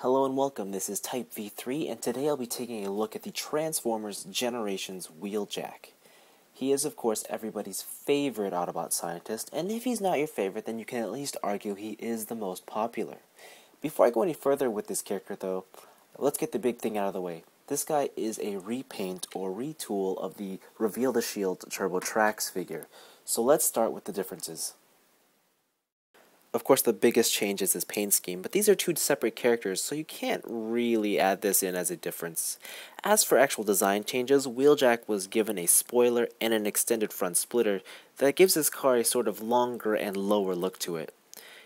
Hello and welcome, this is Type V3, and today I'll be taking a look at the Transformers Generations Wheeljack. He is, of course, everybody's favorite Autobot scientist, and if he's not your favorite, then you can at least argue he is the most popular. Before I go any further with this character, though, let's get the big thing out of the way. This guy is a repaint or retool of the Reveal the Shield Turbo Tracks figure, so let's start with the differences. Of course, the biggest change is his paint scheme, but these are two separate characters, so you can't really add this in as a difference. As for actual design changes, Wheeljack was given a spoiler and an extended front splitter that gives his car a sort of longer and lower look to it.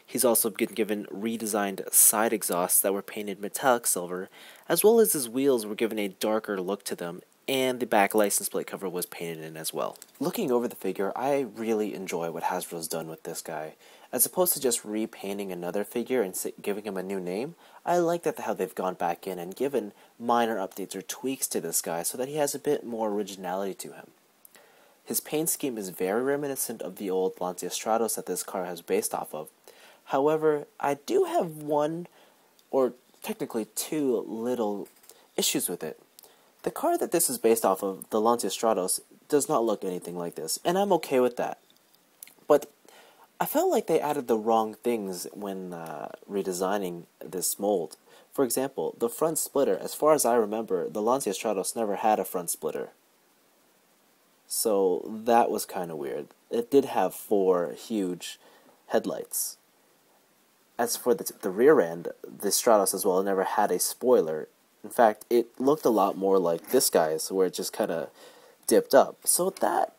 He's also been given redesigned side exhausts that were painted metallic silver, as well as his wheels were given a darker look to them, and the back license plate cover was painted in as well. Looking over the figure, I really enjoy what Hasbro's done with this guy. As opposed to just repainting another figure and giving him a new name, I like how they've gone back in and given minor updates or tweaks to this guy so that he has a bit more originality to him. His paint scheme is very reminiscent of the old Lancia Stratos that this car has based off of. However, I do have one, or technically two, little issues with it. The car that this is based off of, the Lancia Stratos, does not look anything like this, and I'm okay with that. But I felt like they added the wrong things when redesigning this mold. For example, the front splitter, as far as I remember, the Lancia Stratos never had a front splitter. So that was kind of weird. It did have 4 huge headlights. As for the rear end, the Stratos as well never had a spoiler. In fact, it looked a lot more like this guy's, where it just kind of dipped up. So that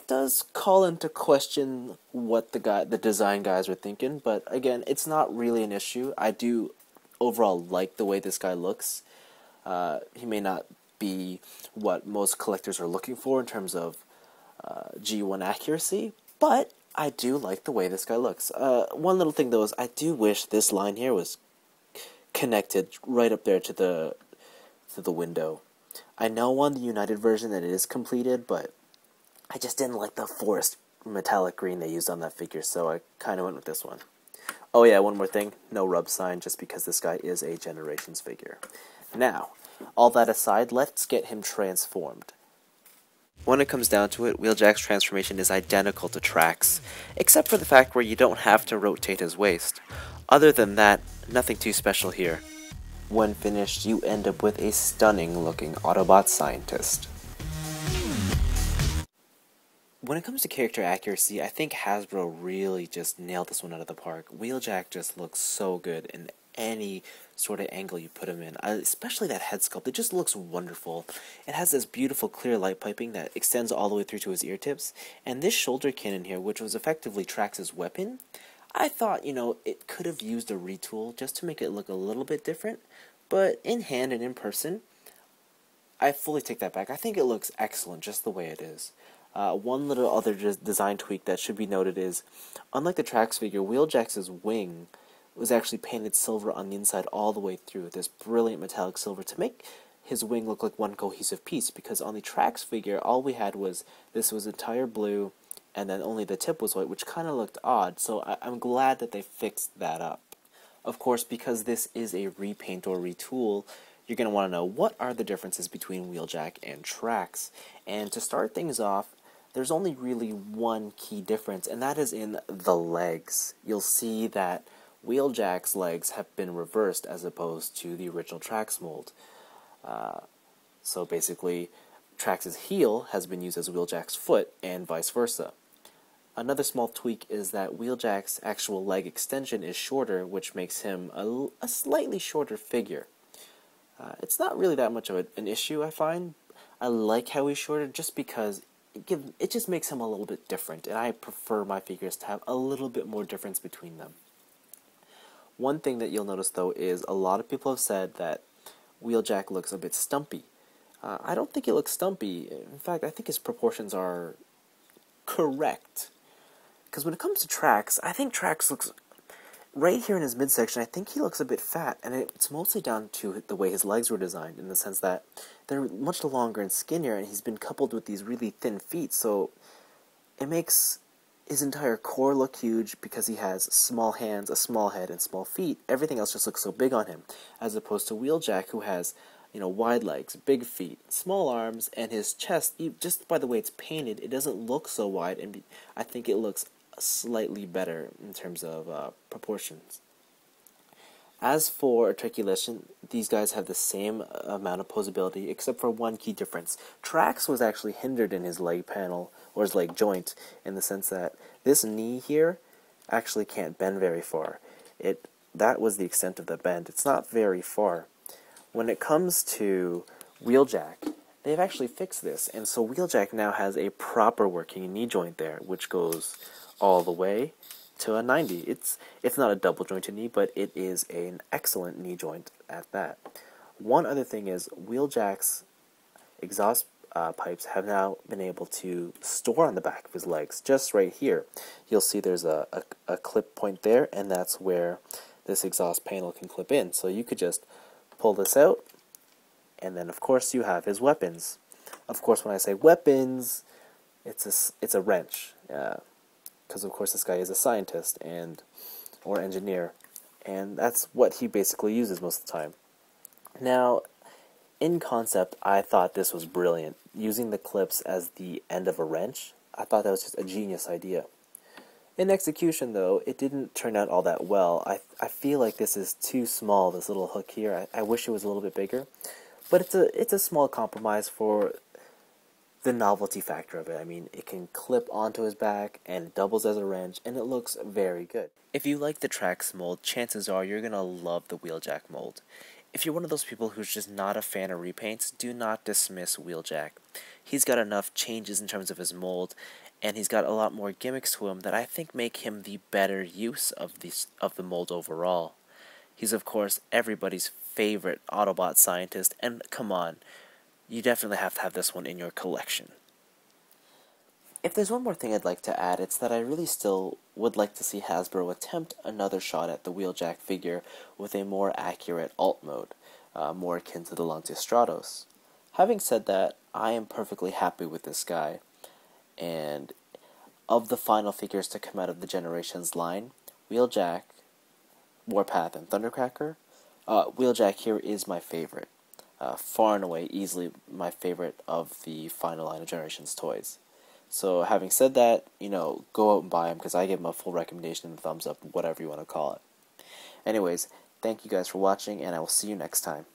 does call into question what the design guys were thinking, but again, it's not really an issue. I do overall like the way this guy looks. He may not be what most collectors are looking for in terms of G1 accuracy, but I do like the way this guy looks. One little thing though is I do wish this line here was connected right up there to the window. I know on the United version that it is completed, but I just didn't like the forest metallic green they used on that figure, so I kind of went with this one. Oh yeah, one more thing, no rub sign, just because this guy is a Generations figure. Now, all that aside, let's get him transformed. When it comes down to it, Wheeljack's transformation is identical to Tracks, except for the fact where you don't have to rotate his waist. Other than that, nothing too special here. When finished, you end up with a stunning looking Autobot scientist. When it comes to character accuracy, I think Hasbro really just nailed this one out of the park. Wheeljack just looks so good in any sort of angle you put him in, especially that head sculpt. It just looks wonderful. It has this beautiful clear light piping that extends all the way through to his ear tips, and this shoulder cannon here, which was effectively Trax's weapon, I thought, it could have used a retool just to make it look a little bit different, but in hand and in person, I fully take that back. I think it looks excellent just the way it is. One little other design tweak that should be noted is, unlike the Tracks figure, Wheeljack's wing was actually painted silver on the inside all the way through, this brilliant metallic silver, to make his wing look like one cohesive piece, because on the Tracks figure, all we had was, this was entire blue, and then only the tip was white, which kind of looked odd, so I'm glad that they fixed that up. Of course, because this is a repaint or retool, you're going to want to know what are the differences between Wheeljack and Tracks. And to start things off, there's only really one key difference, and that is in the legs. You'll see that Wheeljack's legs have been reversed as opposed to the original Tracks mold. So basically, Trax's heel has been used as Wheeljack's foot, and vice versa. Another small tweak is that Wheeljack's actual leg extension is shorter, which makes him a slightly shorter figure. It's not really that much of an issue, I find. I like how he's shorter just because it just makes him a little bit different, and I prefer my figures to have a little bit more difference between them. One thing that you'll notice, though, is a lot of people have said that Wheeljack looks a bit stumpy. I don't think he looks stumpy. In fact, I think his proportions are correct. Because when it comes to Tracks, I think Tracks looks, right here in his midsection, I think he looks a bit fat, and it's mostly down to the way his legs were designed, in the sense that they're much longer and skinnier, and he's been coupled with these really thin feet, so it his entire core look huge because he has small hands, a small head, and small feet. Everything else just looks so big on him, as opposed to Wheeljack, who has, wide legs, big feet, small arms, and his chest, just by the way it's painted, it doesn't look so wide, and I think it looks slightly better in terms of proportions. As for articulation, these guys have the same amount of posability, except for one key difference. Tracks was actually hindered in his leg panel, or his leg joint, in the sense that this knee here actually can't bend very far. That was the extent of the bend. It's not very far. When it comes to Wheeljack, they've actually fixed this, and so Wheeljack now has a proper working knee joint there, which goes all the way to a 90. It's not a double jointed knee, but it is an excellent knee joint at that. One other thing is Wheeljack's exhaust pipes have now been able to store on the back of his legs, just right here. You'll see there's a clip point there, and that's where this exhaust panel can clip in. So you could just pull this out, and then of course you have his weapons. Of course, when I say weapons, it's a wrench, because of course this guy is a scientist or engineer, and that's what he basically uses most of the time. Now, in concept, I thought this was brilliant. Using the clips as the end of a wrench, I thought that was just a genius idea. In execution, though, it didn't turn out all that well. I feel like this is too small, this little hook here. I wish it was a little bit bigger. But it's a small compromise for the novelty factor of it. I mean, it can clip onto his back, and it doubles as a wrench, and it looks very good. If you like the Tracks mold, chances are you're going to love the Wheeljack mold. If you're one of those people who's just not a fan of repaints, do not dismiss Wheeljack. He's got enough changes in terms of his mold, and he's got a lot more gimmicks to him that I think make him the better use of the mold overall. He's, of course, everybody's favorite Autobot scientist, and come on, you definitely have to have this one in your collection. If there's one more thing I'd like to add, it's that I really still would like to see Hasbro attempt another shot at the Wheeljack figure with a more accurate alt mode, more akin to the Lantia Stratos. Having said that, I am perfectly happy with this guy, and of the final figures to come out of the Generations line, Wheeljack, Warpath, and Thundercracker, Wheeljack here is my favorite. Far and away, easily my favorite of the final line of Generations toys. So, having said that, go out and buy him, because I give him a full recommendation and a thumbs up, whatever you want to call it. Anyways, thank you guys for watching, and I will see you next time.